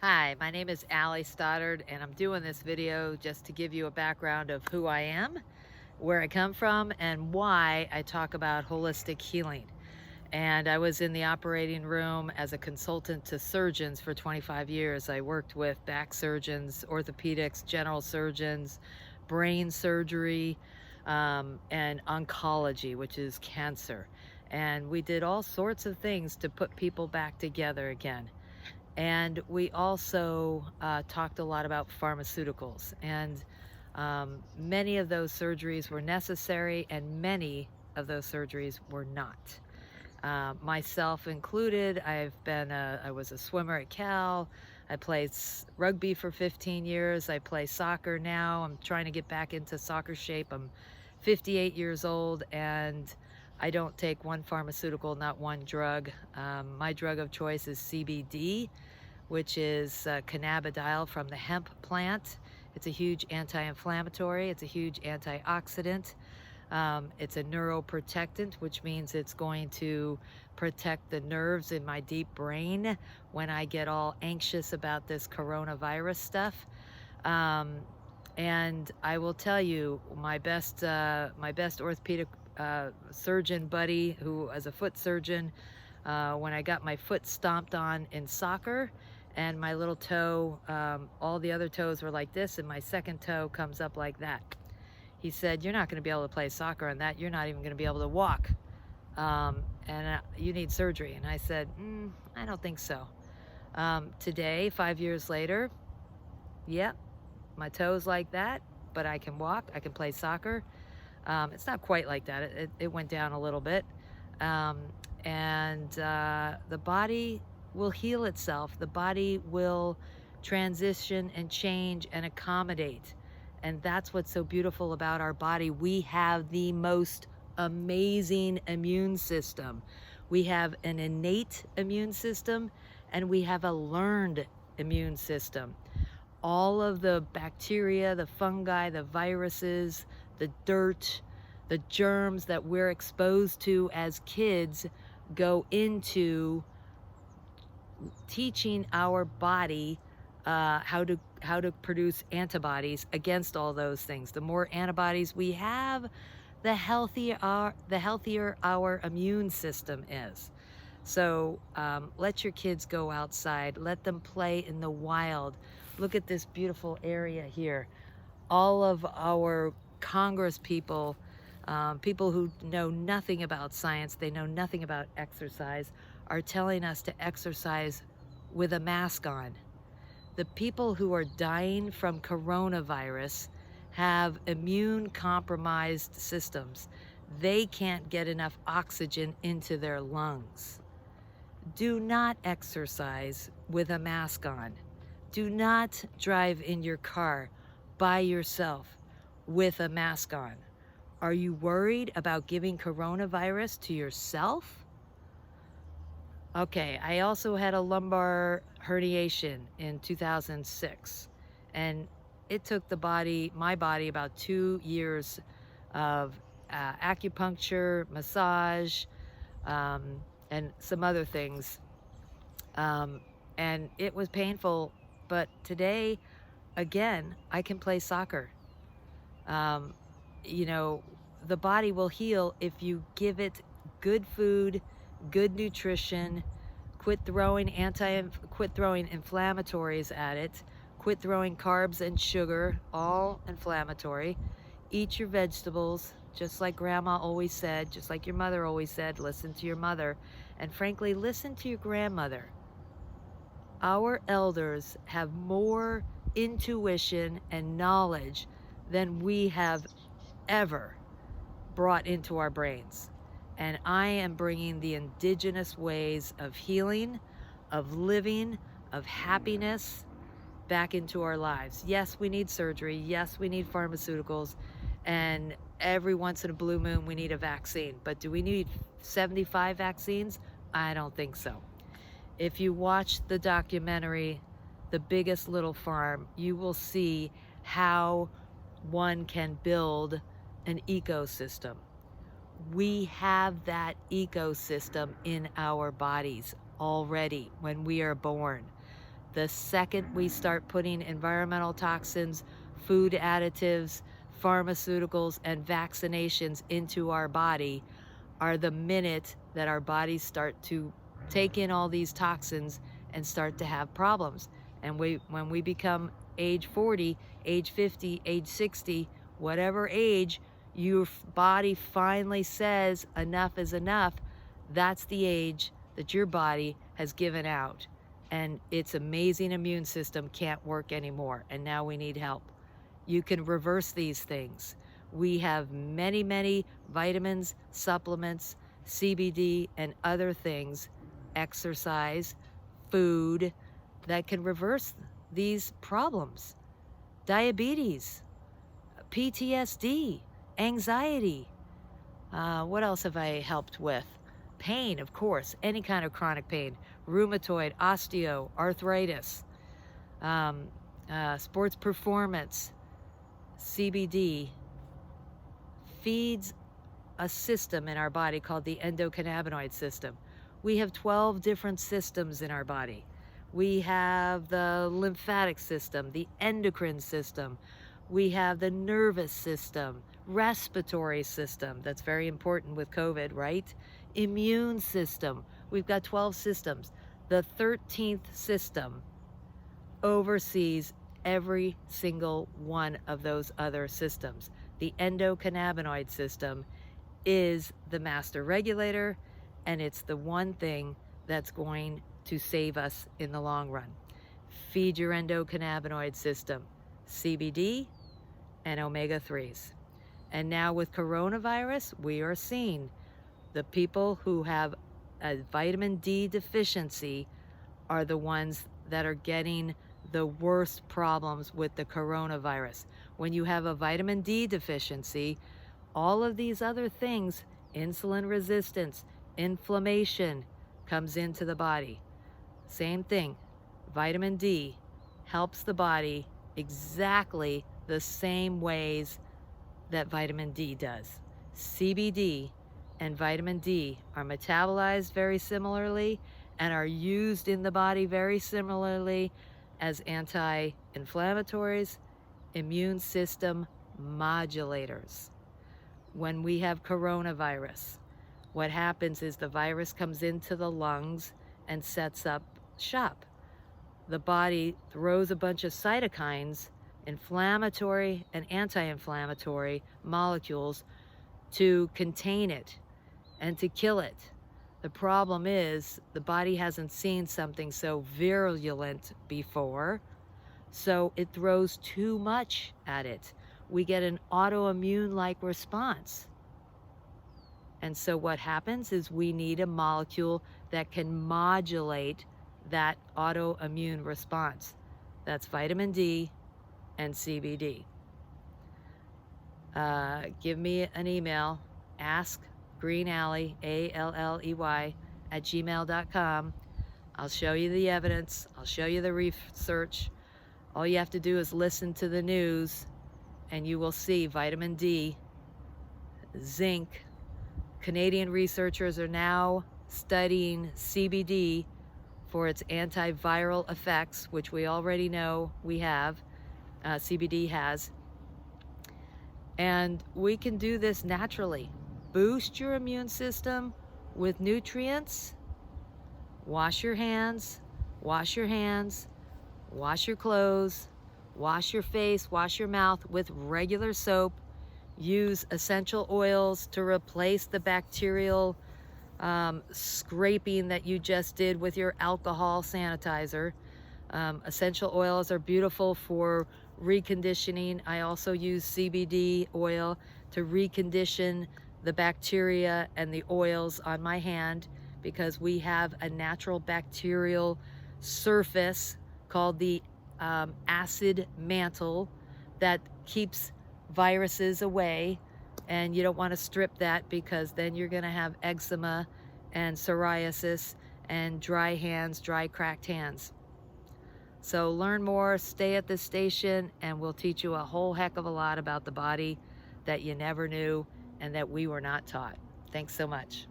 Hi, my name is Stoddard, and I'm doing this video just to give you a background of who I am, where I come from, and why I talk about holistic healing. And I was in the operating room as a consultant to surgeons for 25 years. I worked with back surgeons, orthopedics, general surgeons, brain surgery, and oncology, which is cancer. And we did all sorts of things to put people back together again. And we also talked a lot about pharmaceuticals. And many of those surgeries were necessary, and many of those surgeries were not. Myself included. I was a swimmer at Cal. I played rugby for 15 years. I play soccer now. I'm trying to get back into soccer shape. I'm 58 years old, and I don't take one pharmaceutical, not one drug. My drug of choice is CBD, which is cannabidiol from the hemp plant. It's a huge anti-inflammatory. It's a huge antioxidant. It's a neuroprotectant, which means it's going to protect the nerves in my deep brain when I get all anxious about this coronavirus stuff. And I will tell you, my best orthopedic surgeon buddy, who was a foot surgeon, when I got my foot stomped on in soccer, and my little toe, all the other toes were like this, and my second toe comes up like that. He said, "You're not going to be able to play soccer on that. You're not even going to be able to walk. And you need surgery." And I said, I don't think so. Today, 5 years later, yep, my toe's like that, but I can walk. I can play soccer. It's not quite like that. It went down a little bit. And the body will heal itself. The body will transition and change and accommodate. And that's what's so beautiful about our body. We have the most amazing immune system. We have an innate immune system, and we have a learned immune system. All of the bacteria, the fungi, the viruses, the dirt, the germs that we're exposed to as kids go into teaching our body how to produce antibodies against all those things. The more antibodies we have, the healthier our immune system is. So let your kids go outside. Let them play in the wild. Look at this beautiful area here. All of our Congress people, people who know nothing about science, they know nothing about exercise, are telling us to exercise with a mask on. The people who are dying from coronavirus have immune compromised systems. They can't get enough oxygen into their lungs. Do not exercise with a mask on. Do not drive in your car by yourself with a mask on. Are you worried about giving coronavirus to yourself? Okay, I also had a lumbar herniation in 2006, and it took my body about 2 years of acupuncture, massage, and some other things. And it was painful, but today, again, I can play soccer. You know, the body will heal if you give it good food, good nutrition, quit throwing inflammatories at it, quit throwing carbs and sugar, all inflammatory. Eat your vegetables, just like grandma always said, just like your mother always said. Listen to your mother, and frankly, listen to your grandmother. Our elders have more intuition and knowledge than we have ever brought into our brains. And I am bringing the indigenous ways of healing, of living, of happiness back into our lives. Yes, we need surgery. Yes, we need pharmaceuticals. And every once in a blue moon, we need a vaccine. But do we need 75 vaccines? I don't think so. If you watch the documentary, The Biggest Little Farm, you will see how one can build an ecosystem. We have that ecosystem in our bodies already when we are born. The second we start putting environmental toxins, food additives, pharmaceuticals, and vaccinations into our body are the minute that our bodies start to take in all these toxins and start to have problems. And when we become age 40, age 50, age 60, whatever age, your body finally says enough is enough, that's the age that your body has given out. And its amazing immune system can't work anymore. And now we need help. You can reverse these things. We have many, many vitamins, supplements, CBD, and other things, exercise, food, that can reverse these problems. Diabetes, PTSD, anxiety. What else have I helped with? Pain, of course, any kind of chronic pain, rheumatoid, osteo, arthritis, sports performance. CBD feeds a system in our body called the endocannabinoid system. We have 12 different systems in our body. We have the lymphatic system, the endocrine system. We have the nervous system, respiratory system. That's very important with COVID, right? Immune system. We've got 12 systems. The 13th system oversees every single one of those other systems. The endocannabinoid system is the master regulator, and it's the one thing that's going to save us in the long run. Feed your endocannabinoid system, CBD and omega-3s. And now with coronavirus, we are seeing the people who have a vitamin D deficiency are the ones that are getting the worst problems with the coronavirus. When you have a vitamin D deficiency, all of these other things, insulin resistance, inflammation, comes into the body. Same thing, vitamin D helps the body exactly the same ways that vitamin D does. CBD and vitamin D are metabolized very similarly and are used in the body very similarly as anti-inflammatories, immune system modulators. When we have coronavirus, what happens is the virus comes into the lungs and sets up shop. The body throws a bunch of cytokines, inflammatory and anti-inflammatory molecules, to contain it and to kill it. The problem is the body hasn't seen something so virulent before, so it throws too much at it. We get an autoimmune-like response. And so what happens is we need a molecule that can modulate that autoimmune response. That's vitamin D and CBD. Give me an email, AskGreenAlley, ALLEY, @gmail.com. I'll show you the evidence. I'll show you the research. All you have to do is listen to the news and you will see vitamin D, zinc. Canadian researchers are now studying CBD for its antiviral effects, which we already know we have, CBD has. And we can do this naturally. Boost your immune system with nutrients. Wash your hands, wash your hands, wash your clothes, wash your face, wash your mouth with regular soap. Use essential oils to replace the bacterial scraping that you just did with your alcohol sanitizer. Essential oils are beautiful for reconditioning. I also use CBD oil to recondition the bacteria and the oils on my hand, because we have a natural bacterial surface called the acid mantle that keeps viruses away, and you don't want to strip that, because then you're going to have eczema and psoriasis and dry hands, dry cracked hands. So learn more, stay at this station, and we'll teach you a whole heck of a lot about the body that you never knew and that we were not taught. Thanks so much.